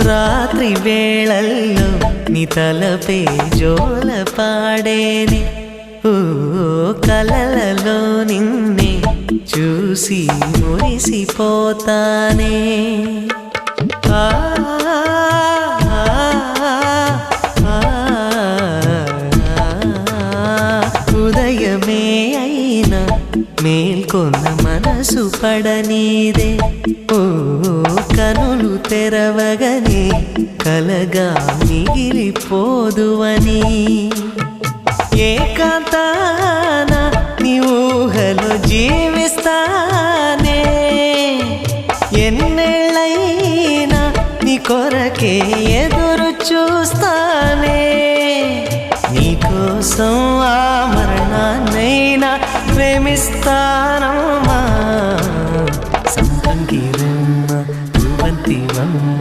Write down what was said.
రాత్రి వేళల్లో నీ తలపే జోల పాడేనే ఓ కలలలో నిన్నే చూసి మురిసిపోతానే ఆ ఉదయమే అయినా మేల్కొన్న మనసు పడనీదే ఓ కనులు తెరవగనే కలగా మిగిలిపోదువని ఏకాంతాన నీ ఊహలో జీవిస్తానే ఎన్నేళ్ళైనా నీ కొరకే ఎదురు చూస్తానే నీకోసం ఆ మరణాన్నైనా ప్రేమిస్తానమ్మా సంపంగిరమ్మ యువంతివమ్మ